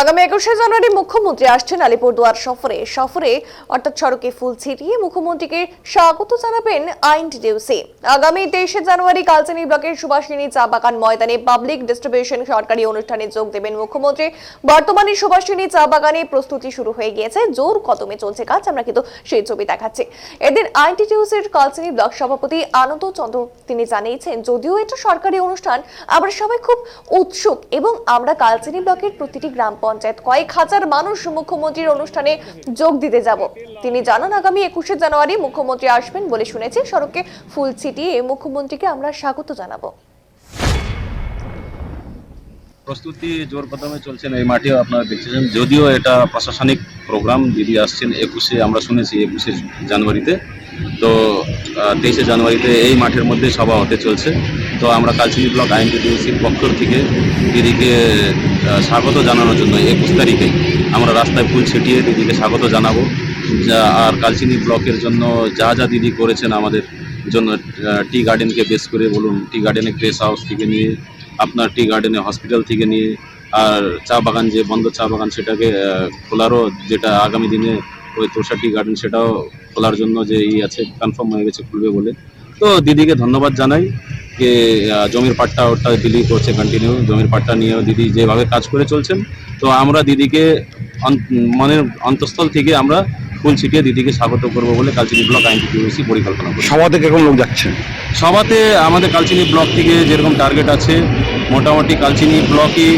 আগামী 21শে জানুয়ারি মুখ্যমন্ত্রী আসছেন আলিপুরদুয়ার সফরে অর্থাৎ সড়কে ফুল ছিটিয়ে মুখ্যমন্ত্রীকে স্বাগত জানাবেন আইএনটিটিউসি। আগামী 23শে জানুয়ারি কালচিনি ব্লকের সুভাষিনী চা বাগান ময়দানে পাবলিক ডিস্ট্রিবিউশন সরকারি অনুষ্ঠানে যোগ দেবেন মুখ্যমন্ত্রী। বর্তমানে সুভাষিনী চা বাগানে প্রস্তুতি শুরু হয়ে গিয়েছে, জোর কদমে চলছে কাজ। আমরা কিন্তু সেই ছবি দেখাচ্ছি। এদিন আইএনটিটিউসির কালচিনি ব্লক সভাপতি আনন্দ চন্দ্র তিনি জানিয়েছেন, যদিও এটা সরকারি অনুষ্ঠান, আমরা সবাই খুব উৎসুক এবং আমরা কালচিনি ব্লকের প্রতিটি গ্রাম পঞ্চায়েত কয়েক হাজার মানুষ মুখ্যমন্ত্রীর অনুষ্ঠানে যোগ দিতে যাব। তিনি জানান, আগামী 21শে জানুয়ারি মুখ্যমন্ত্রী আসবেন বলে শুনেছি। সড়কে ফুল ছিটিয়ে মুখ্যমন্ত্রীকে আমরা স্বাগত জানাবো। প্রস্তুতি জোর কদমে চলছেন এই মাঠেও আপনারা দেখছেন। যদিও এটা প্রশাসনিক প্রোগ্রাম, দিদি আসছেন 21শে, আমরা শুনেছি 21শে জানুয়ারিতে। তো 23শে জানুয়ারিতে এই মাঠের মধ্যে সভা হতে চলছে। তো আমরা কালচিনি ব্লক আইএনটিটিউসির পক্ষ থেকে দিদিকে স্বাগত জানানোর জন্য 21 তারিখে আমরা রাস্তায় ফুল ছিটিয়ে দিদিকে স্বাগত জানাবো। আর কালচিনি ব্লকের জন্য যা যা দিদি করেছেন আমাদের জন্য, টি গার্ডেনকে বেস করে বলুন, টি গার্ডেনে গেস্ট হাউস থেকে নিয়ে আপনার টি গার্ডেনে হসপিটাল থেকে নিয়ে, আর চা বাগান যে বন্ধ চা বাগান সেটাকে খোলারও, যেটা আগামী দিনে ওই তোষা টি গার্ডেন সেটাও খোলার জন্য যে আছে, কনফার্ম হয়ে গেছে খুলবে বলে। তো দিদিকে ধন্যবাদ জানাই যে জমির পাট্টা ওটা দিদি করছে কন্টিনিউ, জমির পাট্টা নিয়েও দিদি যেভাবে কাজ করে চলছেন। তো আমরা দিদিকে মনের অন্তঃস্থল থেকে আমরা ফুল ছিটিয়ে দিদিকে স্বাগত করবো বলে কালচিনি ব্লক আইএনটিটিউসি পরিকল্পনা করছে। সভাতে কিরকম লোক যাচ্ছে? সভাতে আমাদের কালচিনি ব্লক থেকে যেরকম টার্গেট আছে, মোটামুটি কালচিনি ব্লকই